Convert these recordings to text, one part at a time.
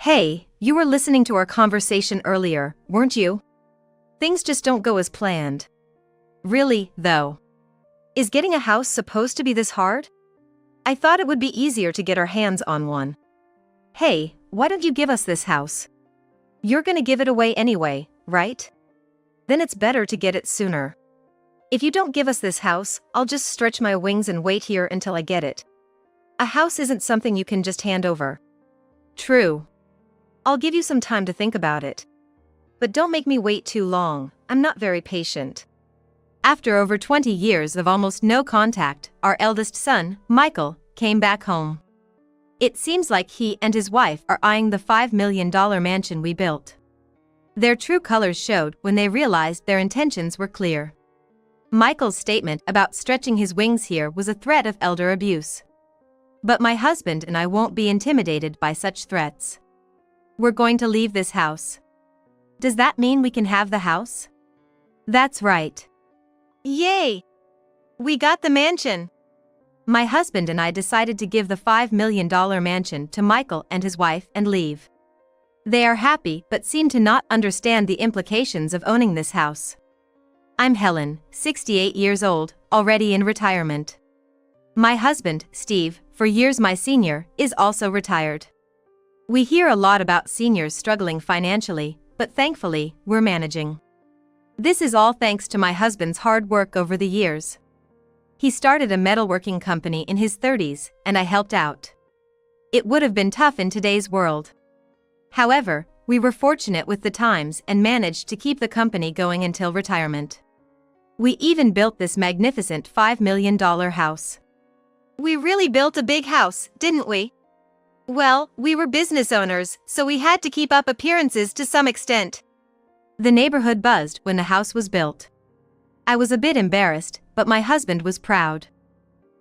Hey, you were listening to our conversation earlier, weren't you? Things just don't go as planned. Really, though. Is getting a house supposed to be this hard? I thought it would be easier to get our hands on one. Hey, why don't you give us this house? You're gonna give it away anyway, right? Then it's better to get it sooner. If you don't give us this house, I'll just stretch my wings and wait here until I get it. A house isn't something you can just hand over. True. I'll give you some time to think about it. But don't make me wait too long, I'm not very patient. After over 20 years of almost no contact, our eldest son, Michael, came back home. It seems like he and his wife are eyeing the $5 million mansion we built. Their true colors showed when they realized their intentions were clear. Michael's statement about stretching his wings here was a threat of elder abuse. But my husband and I won't be intimidated by such threats. We're going to leave this house. Does that mean we can have the house? That's right. Yay! We got the mansion! My husband and I decided to give the $5 million mansion to Michael and his wife and leave. They are happy but seem to not understand the implications of owning this house. I'm Helen, 68 years old, already in retirement. My husband, Steve, for years my senior, is also retired. We hear a lot about seniors struggling financially, but thankfully, we're managing. This is all thanks to my husband's hard work over the years. He started a metalworking company in his 30s, and I helped out. It would have been tough in today's world. However, we were fortunate with the times and managed to keep the company going until retirement. We even built this magnificent $5 million house. We really built a big house, didn't we? Well, we were business owners, so we had to keep up appearances to some extent. The neighborhood buzzed when the house was built. I was a bit embarrassed, but my husband was proud.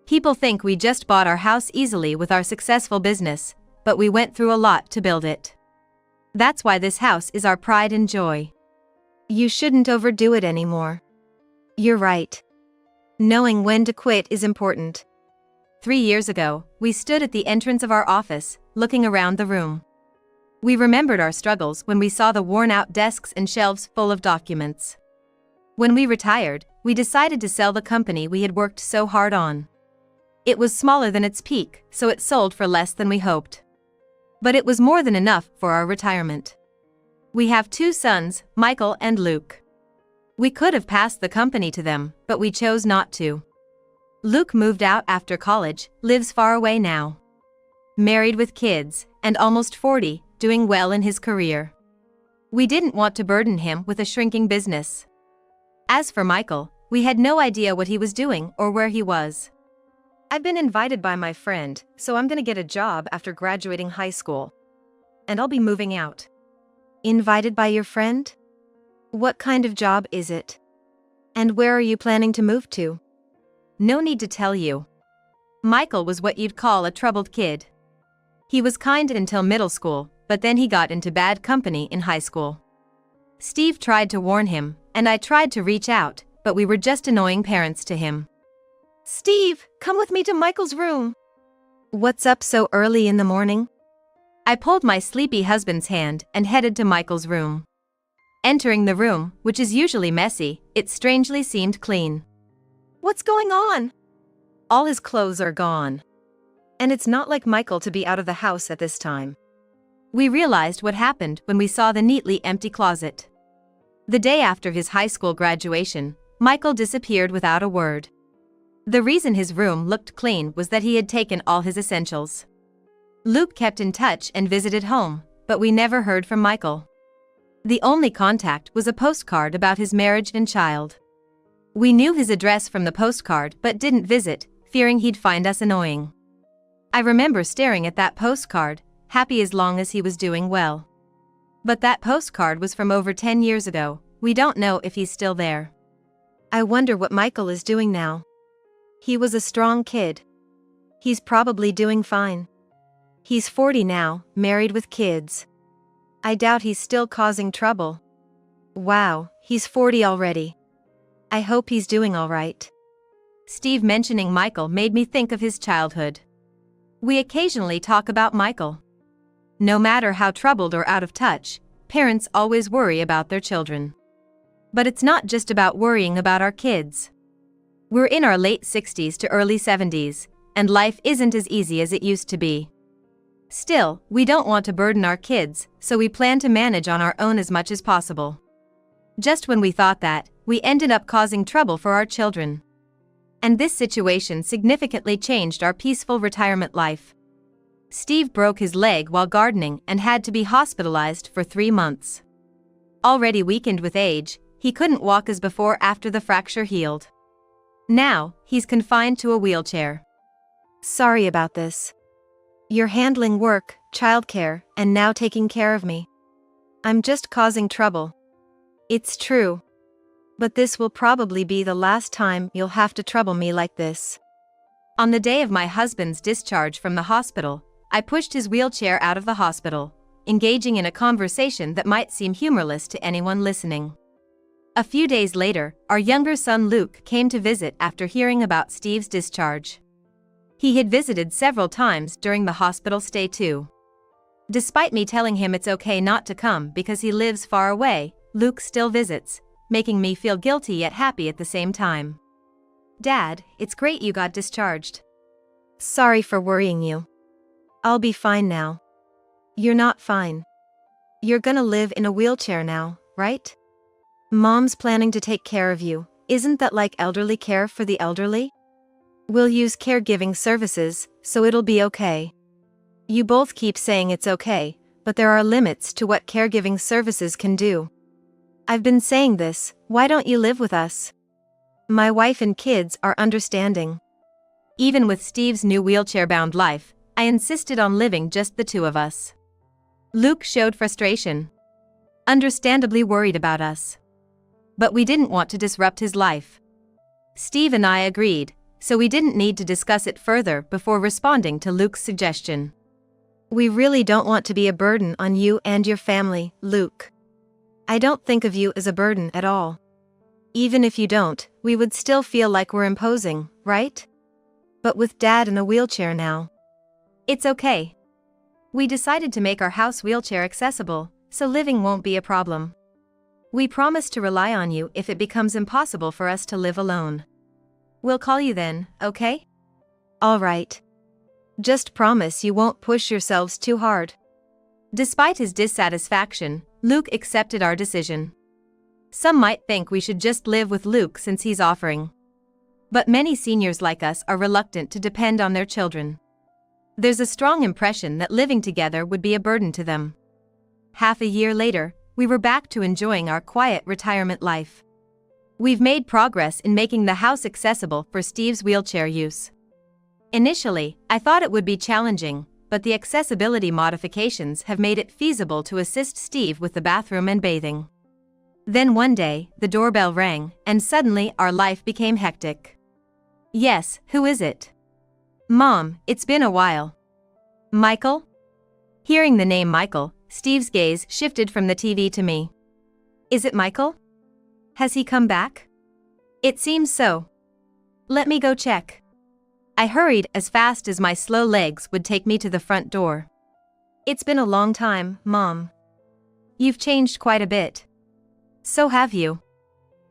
People think we just bought our house easily with our successful business, but we went through a lot to build it. That's why this house is our pride and joy. You shouldn't overdo it anymore. You're right. Knowing when to quit is important. 3 years ago, we stood at the entrance of our office, looking around the room. We remembered our struggles when we saw the worn-out desks and shelves full of documents. When we retired, we decided to sell the company we had worked so hard on. It was smaller than its peak, so it sold for less than we hoped. But it was more than enough for our retirement. We have 2 sons, Michael and Luke. We could have passed the company to them, but we chose not to. Luke moved out after college, lives far away now. Married with kids, and almost 40, doing well in his career. We didn't want to burden him with a shrinking business. As for Michael, we had no idea what he was doing or where he was. I've been invited by my friend, so I'm gonna get a job after graduating high school. And I'll be moving out. Invited by your friend? What kind of job is it? And where are you planning to move to? No need to tell you. Michael was what you'd call a troubled kid. He was kind until middle school, but then he got into bad company in high school. Steve tried to warn him, and I tried to reach out, but we were just annoying parents to him. Steve, come with me to Michael's room. What's up so early in the morning? I pulled my sleepy husband's hand and headed to Michael's room. Entering the room, which is usually messy, it strangely seemed clean. What's going on? All his clothes are gone. And it's not like Michael to be out of the house at this time. We realized what happened when we saw the neatly empty closet. The day after his high school graduation, Michael disappeared without a word. The reason his room looked clean was that he had taken all his essentials. Luke kept in touch and visited home, but we never heard from Michael. The only contact was a postcard about his marriage and child. We knew his address from the postcard but didn't visit, fearing he'd find us annoying. I remember staring at that postcard, happy as long as he was doing well. But that postcard was from over 10 years ago, we don't know if he's still there. I wonder what Michael is doing now. He was a strong kid. He's probably doing fine. He's 40 now, married with kids. I doubt he's still causing trouble. Wow, he's 40 already. I hope he's doing all right. Steve mentioning Michael made me think of his childhood. We occasionally talk about Michael. No matter how troubled or out of touch, parents always worry about their children. But it's not just about worrying about our kids. We're in our late 60s to early 70s, and life isn't as easy as it used to be. Still, we don't want to burden our kids, so we plan to manage on our own as much as possible. Just when we thought that, we ended up causing trouble for our children. And this situation significantly changed our peaceful retirement life. Steve broke his leg while gardening and had to be hospitalized for 3 months. Already weakened with age, he couldn't walk as before after the fracture healed. Now, he's confined to a wheelchair. Sorry about this. You're handling work, childcare, and now taking care of me. I'm just causing trouble. It's true. But this will probably be the last time you'll have to trouble me like this. On the day of my husband's discharge from the hospital, I pushed his wheelchair out of the hospital, engaging in a conversation that might seem humorless to anyone listening. A few days later, our younger son Luke came to visit after hearing about Steve's discharge. He had visited several times during the hospital stay too. Despite me telling him it's okay not to come because he lives far away, Luke still visits, making me feel guilty yet happy at the same time. Dad, it's great you got discharged. Sorry for worrying you. I'll be fine now. You're not fine. You're gonna live in a wheelchair now, right? Mom's planning to take care of you. Isn't that like elderly care for the elderly? We'll use caregiving services, so it'll be okay. You both keep saying it's okay, but there are limits to what caregiving services can do. I've been saying this, why don't you live with us? My wife and kids are understanding. Even with Steve's new wheelchair-bound life, I insisted on living just the two of us. Luke showed frustration. Understandably worried about us. But we didn't want to disrupt his life. Steve and I agreed, so we didn't need to discuss it further before responding to Luke's suggestion. We really don't want to be a burden on you and your family, Luke. I don't think of you as a burden at all. Even if you don't, we would still feel like we're imposing, right? But with Dad in a wheelchair now. It's okay. We decided to make our house wheelchair accessible, so living won't be a problem. We promise to rely on you if it becomes impossible for us to live alone. We'll call you then, okay? All right. Just promise you won't push yourselves too hard. Despite his dissatisfaction, Luke accepted our decision. Some might think we should just live with Luke since he's offering. But many seniors like us are reluctant to depend on their children. There's a strong impression that living together would be a burden to them. Half a year later, we were back to enjoying our quiet retirement life. We've made progress in making the house accessible for Steve's wheelchair use. Initially, I thought it would be challenging, but the accessibility modifications have made it feasible to assist Steve with the bathroom and bathing. Then one day, the doorbell rang, and suddenly our life became hectic. Yes, who is it? Mom, it's been a while. Michael? Hearing the name Michael, Steve's gaze shifted from the TV to me. Is it Michael? Has he come back? It seems so. Let me go check. I hurried as fast as my slow legs would take me to the front door. It's been a long time, Mom. You've changed quite a bit. So have you.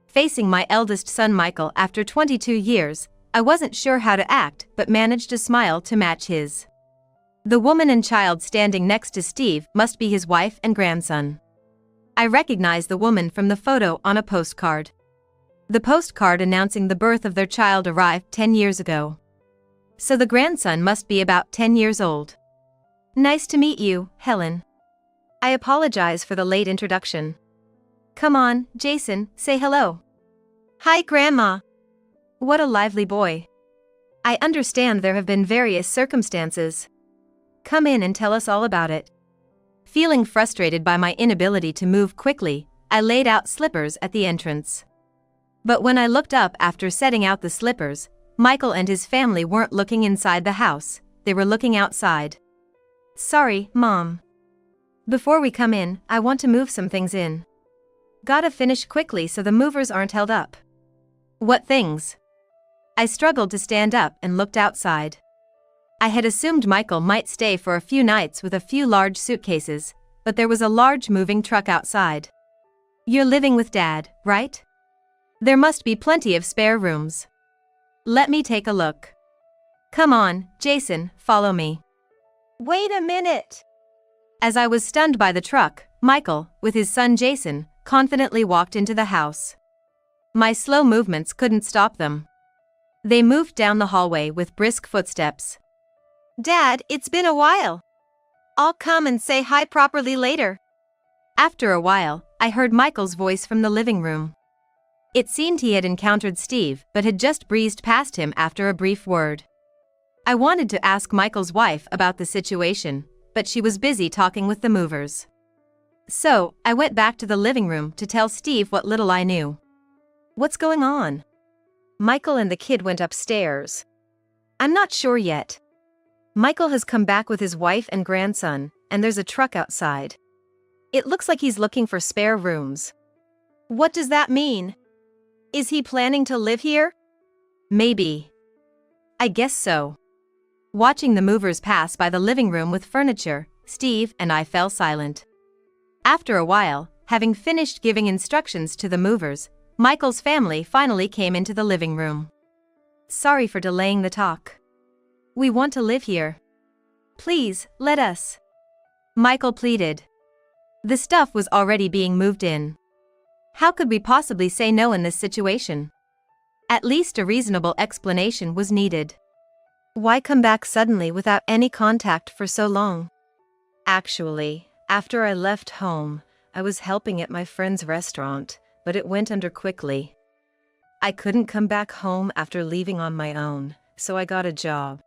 Facing my eldest son Michael after 22 years, I wasn't sure how to act but managed a smile to match his. The woman and child standing next to Steve must be his wife and grandson. I recognized the woman from the photo on a postcard. The postcard announcing the birth of their child arrived 10 years ago. So the grandson must be about 10 years old. Nice to meet you, Helen. I apologize for the late introduction. Come on, Jason, say hello. Hi, Grandma. What a lively boy. I understand there have been various circumstances. Come in and tell us all about it. Feeling frustrated by my inability to move quickly, I laid out slippers at the entrance. But when I looked up after setting out the slippers, Michael and his family weren't looking inside the house, they were looking outside. Sorry, Mom. Before we come in, I want to move some things in. Gotta finish quickly so the movers aren't held up. What things? I struggled to stand up and looked outside. I had assumed Michael might stay for a few nights with a few large suitcases, but there was a large moving truck outside. You're living with Dad, right? There must be plenty of spare rooms. Let me take a look. Come on, Jason, follow me. Wait a minute. As I was stunned by the truck, Michael, with his son Jason, confidently walked into the house. My slow movements couldn't stop them. They moved down the hallway with brisk footsteps. Dad, it's been a while. I'll come and say hi properly later. After a while, I heard Michael's voice from the living room. It seemed he had encountered Steve but had just breezed past him after a brief word. I wanted to ask Michael's wife about the situation, but she was busy talking with the movers. So, I went back to the living room to tell Steve what little I knew. What's going on? Michael and the kid went upstairs. I'm not sure yet. Michael has come back with his wife and grandson, and there's a truck outside. It looks like he's looking for spare rooms. What does that mean? Is he planning to live here? Maybe. I guess so. Watching the movers pass by the living room with furniture, Steve and I fell silent. After a while, having finished giving instructions to the movers, Michael's family finally came into the living room. Sorry for delaying the talk. We want to live here. Please, let us. Michael pleaded. The stuff was already being moved in. How could we possibly say no in this situation? At least a reasonable explanation was needed. Why come back suddenly without any contact for so long? Actually, after I left home, I was helping at my friend's restaurant, but it went under quickly. I couldn't come back home after leaving on my own, so I got a job.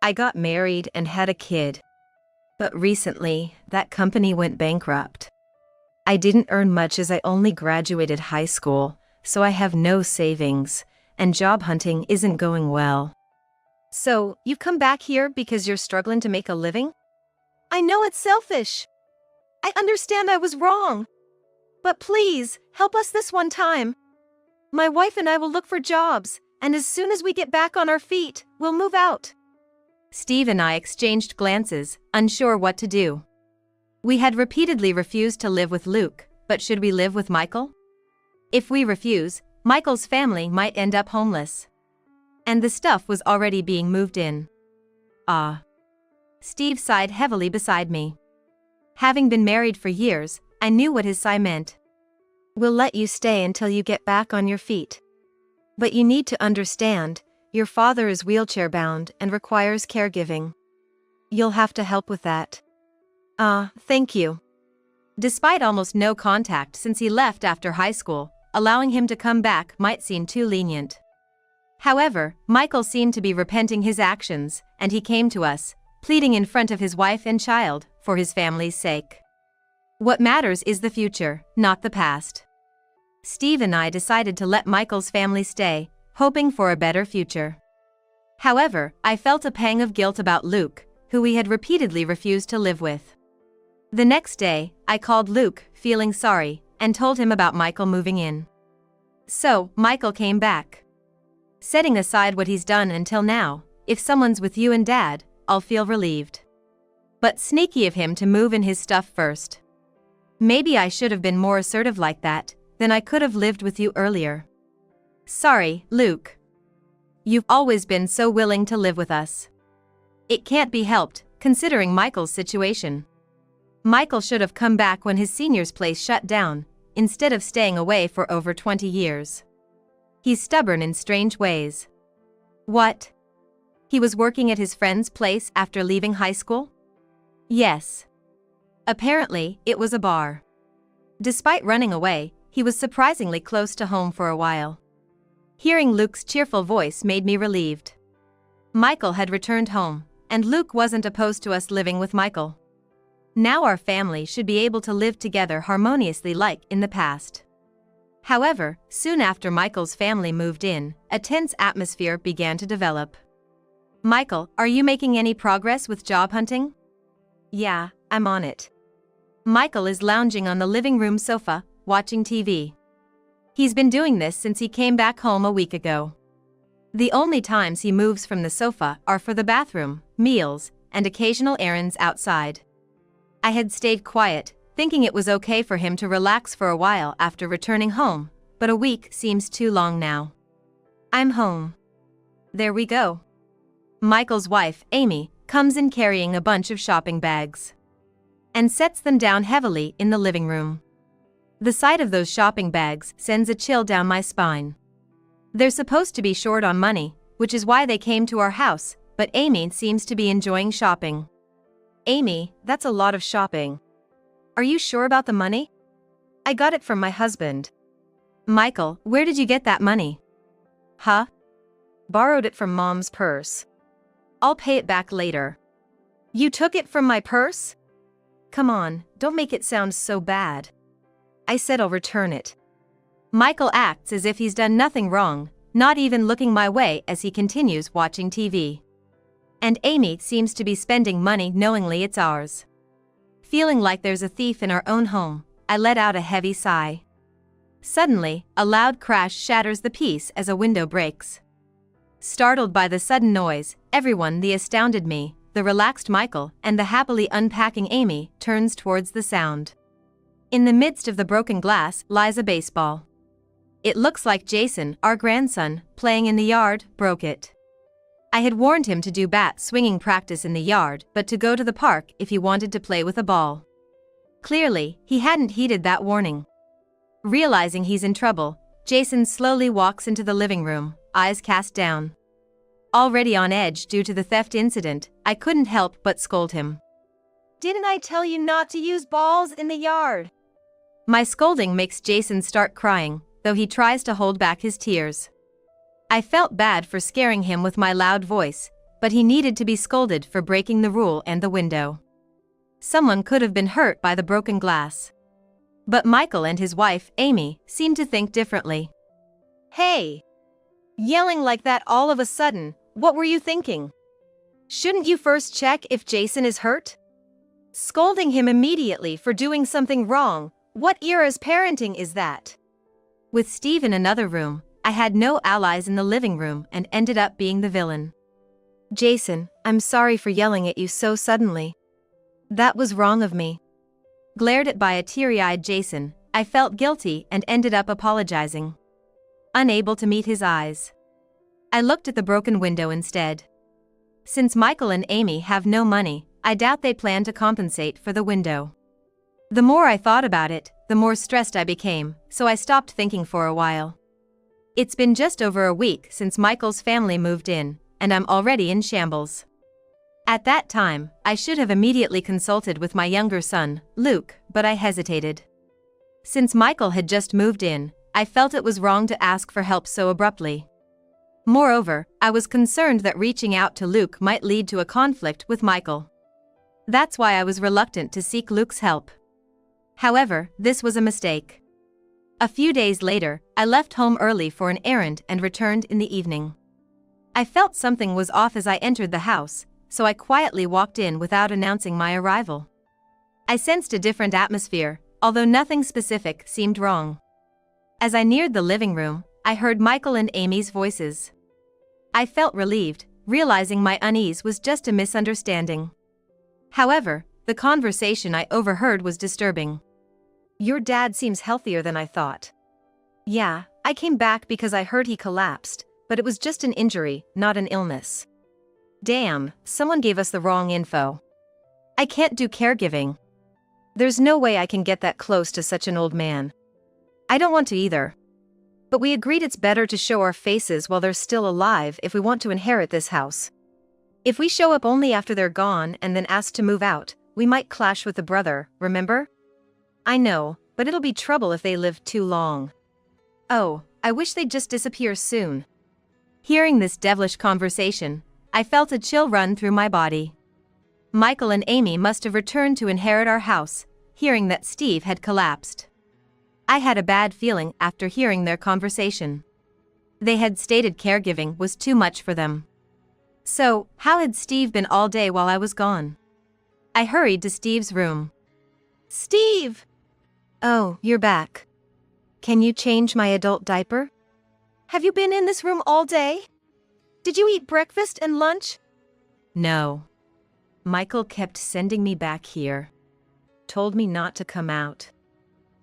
I got married and had a kid. But recently, that company went bankrupt. I didn't earn much as I only graduated high school, so I have no savings, and job hunting isn't going well. So, you've come back here because you're struggling to make a living? I know it's selfish. I understand I was wrong. But please, help us this one time. My wife and I will look for jobs, and as soon as we get back on our feet, we'll move out. Steve and I exchanged glances, unsure what to do. We had repeatedly refused to live with Luke, but should we live with Michael? If we refuse, Michael's family might end up homeless. And the stuff was already being moved in. Steve sighed heavily beside me. Having been married for years, I knew what his sigh meant. We'll let you stay until you get back on your feet. But you need to understand, your father is wheelchair-bound and requires caregiving. You'll have to help with that. Thank you. Despite almost no contact since he left after high school, allowing him to come back might seem too lenient. However, Michael seemed to be repenting his actions, and he came to us, pleading in front of his wife and child, for his family's sake. What matters is the future, not the past. Steve and I decided to let Michael's family stay, hoping for a better future. However, I felt a pang of guilt about Luke, who we had repeatedly refused to live with. The next day, I called Luke, feeling sorry, and told him about Michael moving in. So, Michael came back. Setting aside what he's done until now, if someone's with you and Dad, I'll feel relieved. But sneaky of him to move in his stuff first. Maybe I should have been more assertive like that, then I could have lived with you earlier. Sorry, Luke. You've always been so willing to live with us. It can't be helped, considering Michael's situation. Michael should have come back when his senior's place shut down, instead of staying away for over 20 years. He's stubborn in strange ways. What? He was working at his friend's place after leaving high school? Yes. Apparently, it was a bar. Despite running away, he was surprisingly close to home for a while. Hearing Luke's cheerful voice made me relieved. Michael had returned home, and Luke wasn't opposed to us living with Michael. Now our family should be able to live together harmoniously like in the past. However, soon after Michael's family moved in, a tense atmosphere began to develop. Michael, are you making any progress with job hunting? Yeah, I'm on it. Michael is lounging on the living room sofa, watching TV. He's been doing this since he came back home a week ago. The only times he moves from the sofa are for the bathroom, meals, and occasional errands outside. I had stayed quiet, thinking it was okay for him to relax for a while after returning home, but a week seems too long now. I'm home. There we go. Michael's wife, Amy, comes in carrying a bunch of shopping bags and sets them down heavily in the living room. The sight of those shopping bags sends a chill down my spine. They're supposed to be short on money, which is why they came to our house, but Amy seems to be enjoying shopping. Amy, that's a lot of shopping. Are you sure about the money? I got it from my husband. Michael, where did you get that money? Huh? Borrowed it from Mom's purse. I'll pay it back later. You took it from my purse? Come on, don't make it sound so bad. I said I'll return it. Michael acts as if he's done nothing wrong, not even looking my way as he continues watching TV. And Amy seems to be spending money knowingly it's ours. Feeling like there's a thief in our own home, I let out a heavy sigh. Suddenly, a loud crash shatters the peace as a window breaks. Startled by the sudden noise, everyone, the astounded me, the relaxed Michael, and the happily unpacking Amy, turns towards the sound. In the midst of the broken glass lies a baseball. It looks like Jason, our grandson, playing in the yard, broke it. I had warned him to do bat swinging practice in the yard, but to go to the park if he wanted to play with a ball. Clearly, he hadn't heeded that warning. Realizing he's in trouble, Jason slowly walks into the living room, eyes cast down. Already on edge due to the theft incident, I couldn't help but scold him. Didn't I tell you not to use balls in the yard? My scolding makes Jason start crying, though he tries to hold back his tears. I felt bad for scaring him with my loud voice, but he needed to be scolded for breaking the rule and the window. Someone could have been hurt by the broken glass. But Michael and his wife, Amy, seemed to think differently. Hey! Yelling like that all of a sudden, what were you thinking? Shouldn't you first check if Jason is hurt? Scolding him immediately for doing something wrong, what era's parenting is that? With Steve in another room, I had no allies in the living room and ended up being the villain. Jason, I'm sorry for yelling at you so suddenly. That was wrong of me. Glared at by a teary-eyed Jason, I felt guilty and ended up apologizing. Unable to meet his eyes, I looked at the broken window instead. Since Michael and Amy have no money, I doubt they plan to compensate for the window. The more I thought about it, the more stressed I became, so I stopped thinking for a while. It's been just over a week since Michael's family moved in, and I'm already in shambles. At that time, I should have immediately consulted with my younger son, Luke, but I hesitated. Since Michael had just moved in, I felt it was wrong to ask for help so abruptly. Moreover, I was concerned that reaching out to Luke might lead to a conflict with Michael. That's why I was reluctant to seek Luke's help. However, this was a mistake. A few days later, I left home early for an errand and returned in the evening. I felt something was off as I entered the house, so I quietly walked in without announcing my arrival. I sensed a different atmosphere, although nothing specific seemed wrong. As I neared the living room, I heard Michael and Amy's voices. I felt relieved, realizing my unease was just a misunderstanding. However, the conversation I overheard was disturbing. Your dad seems healthier than I thought. Yeah, I came back because I heard he collapsed, but it was just an injury, not an illness. Damn, someone gave us the wrong info. I can't do caregiving. There's no way I can get that close to such an old man. I don't want to either. But we agreed it's better to show our faces while they're still alive if we want to inherit this house. If we show up only after they're gone and then ask to move out, we might clash with the brother, remember? I know, but it'll be trouble if they live too long. Oh, I wish they'd just disappear soon. Hearing this devilish conversation, I felt a chill run through my body. Michael and Amy must have returned to inherit our house, hearing that Steve had collapsed. I had a bad feeling after hearing their conversation. They had stated caregiving was too much for them. So, how had Steve been all day while I was gone? I hurried to Steve's room. Steve! Oh, you're back. Can you change my adult diaper? Have you been in this room all day? Did you eat breakfast and lunch? No. Michael kept sending me back here. Told me not to come out.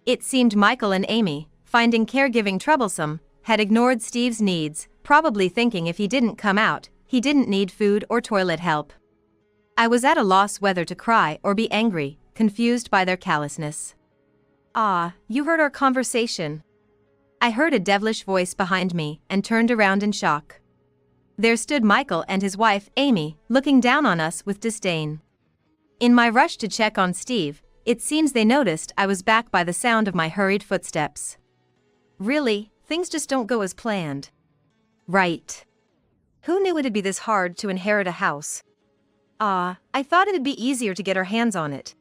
It seemed Michael and Amy, finding caregiving troublesome, had ignored Steve's needs, probably thinking if he didn't come out, he didn't need food or toilet help. I was at a loss whether to cry or be angry, confused by their callousness. "Ah, you heard our conversation." I heard a devilish voice behind me and turned around in shock. There stood Michael and his wife, Amy, looking down on us with disdain. In my rush to check on Steve, it seems they noticed I was back by the sound of my hurried footsteps. Really, things just don't go as planned. Right. Who knew it'd be this hard to inherit a house? I thought it'd be easier to get our hands on it.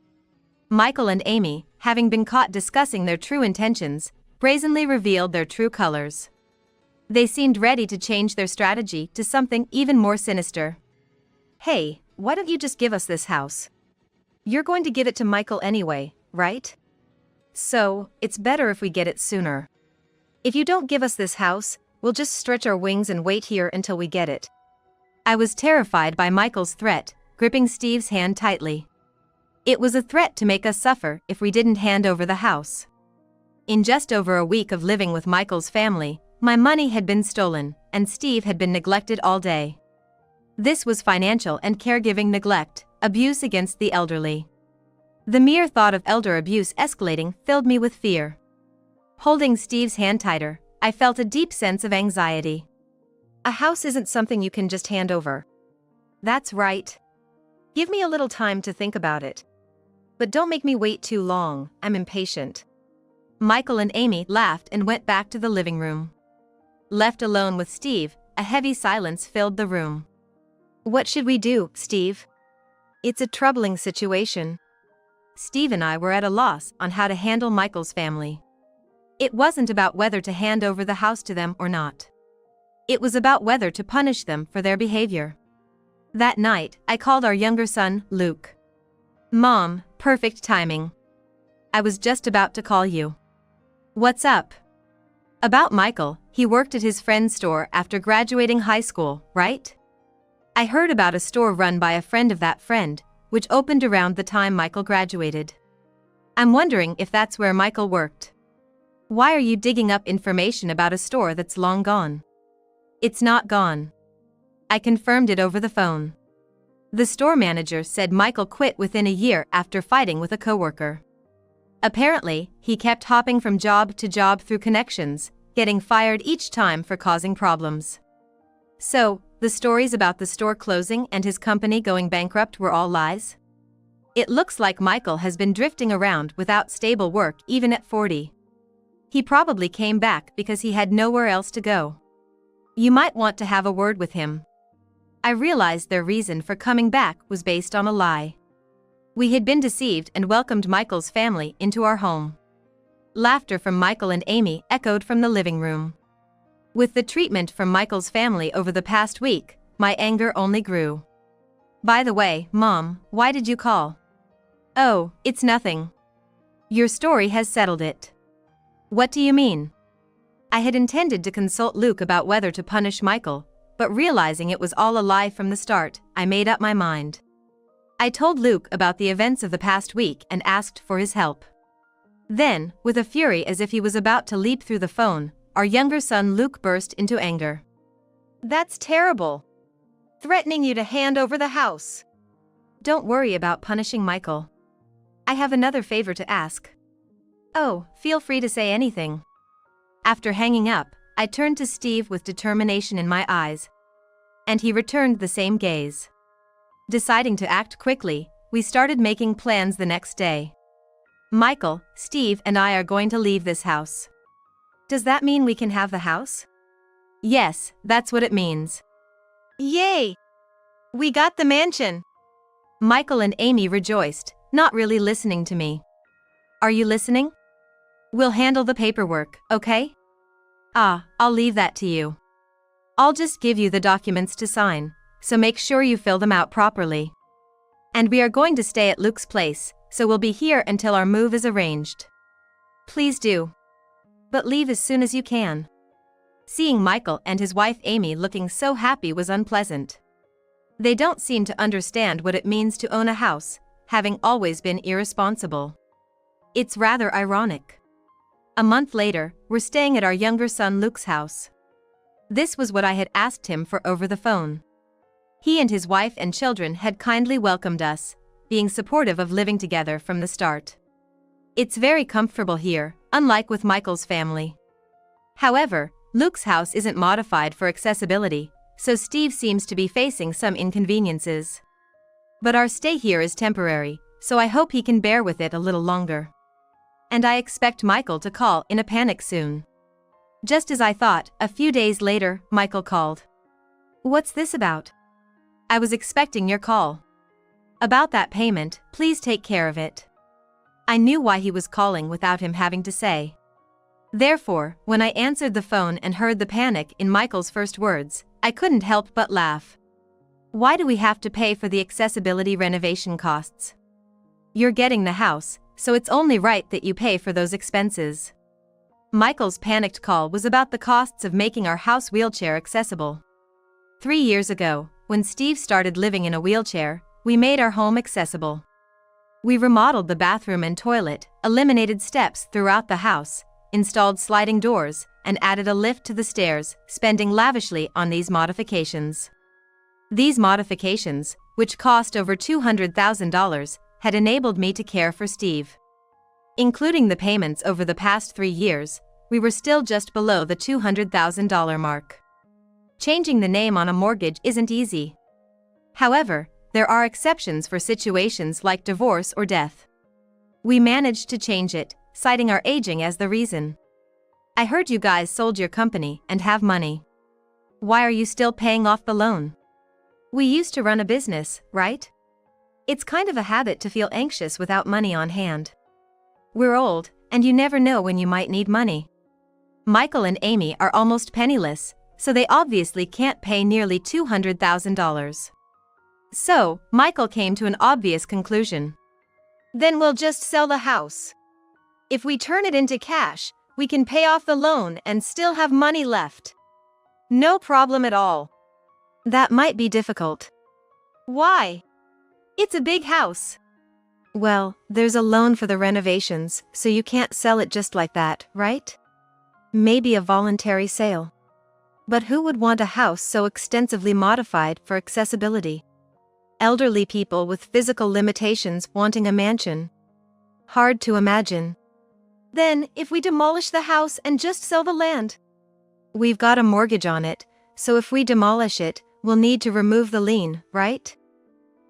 Michael and Amy, having been caught discussing their true intentions, brazenly revealed their true colors. They seemed ready to change their strategy to something even more sinister. "Hey, why don't you just give us this house? You're going to give it to Michael anyway, right? So, it's better if we get it sooner. If you don't give us this house, we'll just stretch our wings and wait here until we get it." I was terrified by Michael's threat, gripping Steve's hand tightly. It was a threat to make us suffer if we didn't hand over the house. In just over a week of living with Michael's family, my money had been stolen, and Steve had been neglected all day. This was financial and caregiving neglect, abuse against the elderly. The mere thought of elder abuse escalating filled me with fear. Holding Steve's hand tighter, I felt a deep sense of anxiety. A house isn't something you can just hand over. That's right. Give me a little time to think about it. But don't make me wait too long, I'm impatient. Michael and Amy laughed and went back to the living room. Left alone with Steve, a heavy silence filled the room. "What should we do, Steve? It's a troubling situation." Steve and I were at a loss on how to handle Michael's family. It wasn't about whether to hand over the house to them or not. It was about whether to punish them for their behavior. That night, I called our younger son, Luke. "Mom, perfect timing. I was just about to call you." "What's up?" "About Michael, he worked at his friend's store after graduating high school, right? I heard about a store run by a friend of that friend, which opened around the time Michael graduated. I'm wondering if that's where Michael worked. Why are you digging up information about a store that's long gone?" "It's not gone. I confirmed it over the phone. The store manager said Michael quit within a year after fighting with a coworker. Apparently, he kept hopping from job to job through connections, getting fired each time for causing problems. So, the stories about the store closing and his company going bankrupt were all lies? It looks like Michael has been drifting around without stable work even at 40. He probably came back because he had nowhere else to go. You might want to have a word with him." I realized their reason for coming back was based on a lie. We had been deceived and welcomed Michael's family into our home. Laughter from Michael and Amy echoed from the living room. With the treatment from Michael's family over the past week, my anger only grew. "By the way, Mom, why did you call?" "Oh, it's nothing. Your story has settled it." "What do you mean?" I had intended to consult Luke about whether to punish Michael, but realizing it was all a lie from the start, I made up my mind. I told Luke about the events of the past week and asked for his help. Then, with a fury as if he was about to leap through the phone, our younger son Luke burst into anger. "That's terrible. Threatening you to hand over the house." "Don't worry about punishing Michael. I have another favor to ask." "Oh, feel free to say anything." After hanging up, I turned to Steve with determination in my eyes. And he returned the same gaze. Deciding to act quickly, we started making plans the next day. "Michael, Steve and I are going to leave this house." "Does that mean we can have the house?" "Yes, that's what it means." "Yay! We got the mansion!" Michael and Amy rejoiced, not really listening to me. "Are you listening? We'll handle the paperwork, okay?" I'll leave that to you. I'll just give you the documents to sign, so make sure you fill them out properly. And we are going to stay at Luke's place, so we'll be here until our move is arranged." "Please do. But leave as soon as you can." Seeing Michael and his wife Amy looking so happy was unpleasant. They don't seem to understand what it means to own a house, having always been irresponsible. It's rather ironic. A month later, we're staying at our younger son Luke's house. This was what I had asked him for over the phone. He and his wife and children had kindly welcomed us, being supportive of living together from the start. It's very comfortable here, unlike with Michael's family. However, Luke's house isn't modified for accessibility, so Steve seems to be facing some inconveniences. But our stay here is temporary, so I hope he can bear with it a little longer. And I expect Michael to call in a panic soon. Just as I thought, a few days later, Michael called. "What's this about?" "I was expecting your call. About that payment, please take care of it." I knew why he was calling without him having to say. Therefore, when I answered the phone and heard the panic in Michael's first words, I couldn't help but laugh. "Why do we have to pay for the accessibility renovation costs? You're getting the house, so it's only right that you pay for those expenses." Michael's panicked call was about the costs of making our house wheelchair accessible. 3 years ago, when Steve started living in a wheelchair, we made our home accessible. We remodeled the bathroom and toilet, eliminated steps throughout the house, installed sliding doors, and added a lift to the stairs, spending lavishly on these modifications. These modifications, which cost over $200,000, had enabled me to care for Steve. Including the payments over the past 3 years, we were still just below the $200,000 mark. Changing the name on a mortgage isn't easy. However, there are exceptions for situations like divorce or death. We managed to change it, citing our aging as the reason. "I heard you guys sold your company and have money. Why are you still paying off the loan? We used to run a business, right? It's kind of a habit to feel anxious without money on hand. We're old, and you never know when you might need money." Michael and Amy are almost penniless, so they obviously can't pay nearly $200,000. So, Michael came to an obvious conclusion. "Then we'll just sell the house. If we turn it into cash, we can pay off the loan and still have money left. No problem at all." "That might be difficult." "Why? It's a big house." "Well, there's a loan for the renovations, so you can't sell it just like that, right? Maybe a voluntary sale. But who would want a house so extensively modified for accessibility? Elderly people with physical limitations wanting a mansion? Hard to imagine." "Then, if we demolish the house and just sell the land?" "We've got a mortgage on it, so if we demolish it, we'll need to remove the lien, right?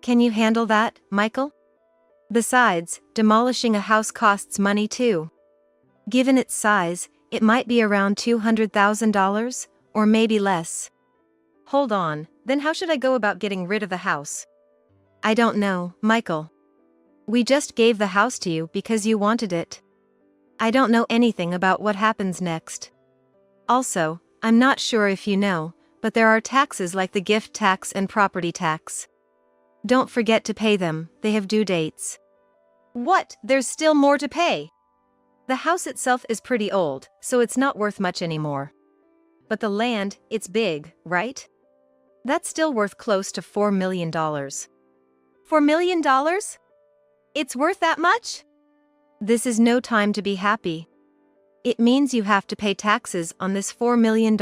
Can you handle that, Michael? Besides, demolishing a house costs money too. Given its size, it might be around $200,000, or maybe less." "Hold on, then how should I go about getting rid of the house?" "I don't know, Michael. We just gave the house to you because you wanted it. I don't know anything about what happens next. Also, I'm not sure if you know, but there are taxes like the gift tax and property tax. Don't forget to pay them, they have due dates." "What, there's still more to pay?" "The house itself is pretty old, so it's not worth much anymore. But the land, it's big, right? That's still worth close to $4 million. $4 million? It's worth that much?" "This is no time to be happy. It means you have to pay taxes on this $4 million.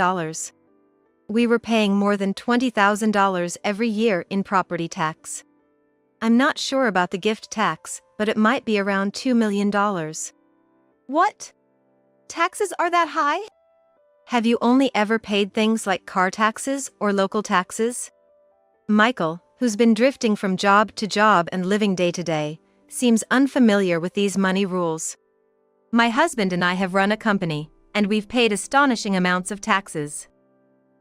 We were paying more than $20,000 every year in property tax. I'm not sure about the gift tax, but it might be around $2 million. "What? Taxes are that high?" "Have you only ever paid things like car taxes or local taxes?" Michael, who's been drifting from job to job and living day to day, seems unfamiliar with these money rules. "My husband and I have run a company, and we've paid astonishing amounts of taxes.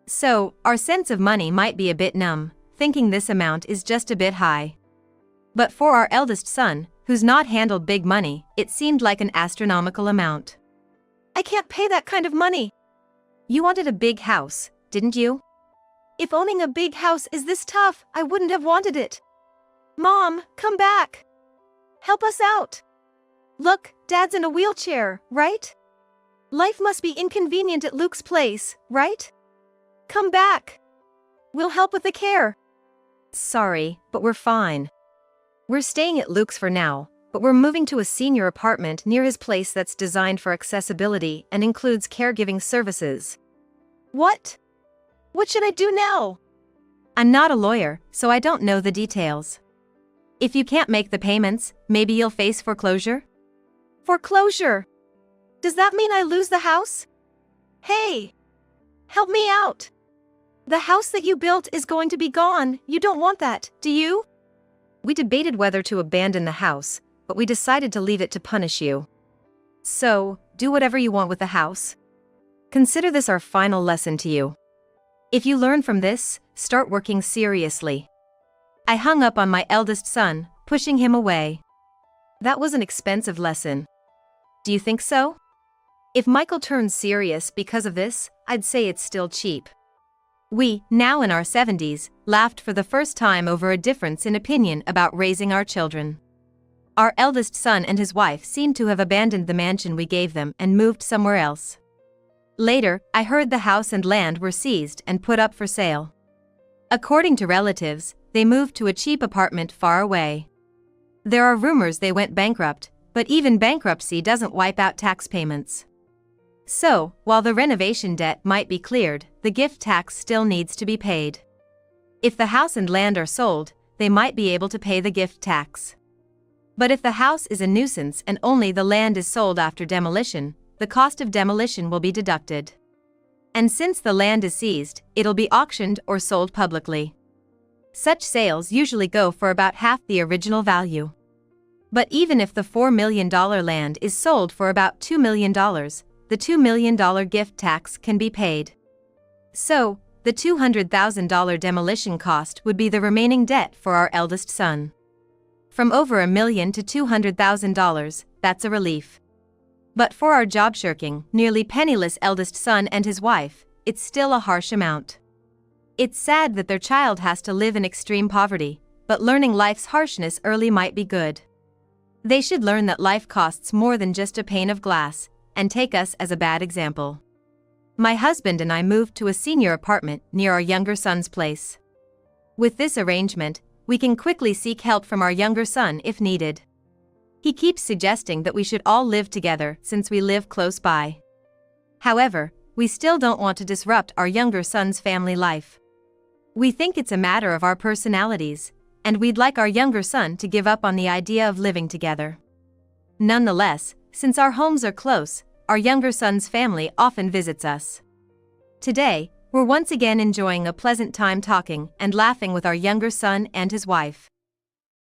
So, our sense of money might be a bit numb, thinking this amount is just a bit high. But for our eldest son, who's not handled big money, it seemed like an astronomical amount." "I can't pay that kind of money." "You wanted a big house, didn't you?" "If owning a big house is this tough, I wouldn't have wanted it. Mom, come back. Help us out. Look, Dad's in a wheelchair, right? Life must be inconvenient at Luke's place, right? Come back. We'll help with the care. Sorry, but we're fine. We're staying at Luke's for now, but we're moving to a senior apartment near his place that's designed for accessibility and includes caregiving services. What? What should I do now? I'm not a lawyer, so I don't know the details. If you can't make the payments, maybe you'll face foreclosure? Foreclosure? Does that mean I lose the house? Hey! Help me out! The house that you built is going to be gone. You don't want that, do you? We debated whether to abandon the house, but we decided to leave it to punish you. So, do whatever you want with the house. Consider this our final lesson to you. If you learn from this, start working seriously. I hung up on my eldest son, pushing him away. That was an expensive lesson. Do you think so? If Michael turns serious because of this, I'd say it's still cheap. We, now in our 70s, laughed for the first time over a difference in opinion about raising our children. Our eldest son and his wife seemed to have abandoned the mansion we gave them and moved somewhere else. Later, I heard the house and land were seized and put up for sale. According to relatives, they moved to a cheap apartment far away. There are rumors they went bankrupt, but even bankruptcy doesn't wipe out tax payments. So, while the renovation debt might be cleared, the gift tax still needs to be paid. If the house and land are sold, they might be able to pay the gift tax. But if the house is a nuisance and only the land is sold after demolition, the cost of demolition will be deducted. And since the land is seized, it'll be auctioned or sold publicly. Such sales usually go for about half the original value. But even if the $4 million land is sold for about $2 million, the $2 million gift tax can be paid. So, the $200,000 demolition cost would be the remaining debt for our eldest son. From over $1 million to $200,000, that's a relief. But for our job-shirking, nearly penniless eldest son and his wife, it's still a harsh amount. It's sad that their child has to live in extreme poverty, but learning life's harshness early might be good. They should learn that life costs more than just a pane of glass, and take us as a bad example. My husband and I moved to a senior apartment near our younger son's place. With this arrangement, we can quickly seek help from our younger son if needed. He keeps suggesting that we should all live together since we live close by. However, we still don't want to disrupt our younger son's family life. We think it's a matter of our personalities, and we'd like our younger son to give up on the idea of living together. Nonetheless, since our homes are close, our younger son's family often visits us. Today, we're once again enjoying a pleasant time talking and laughing with our younger son and his wife.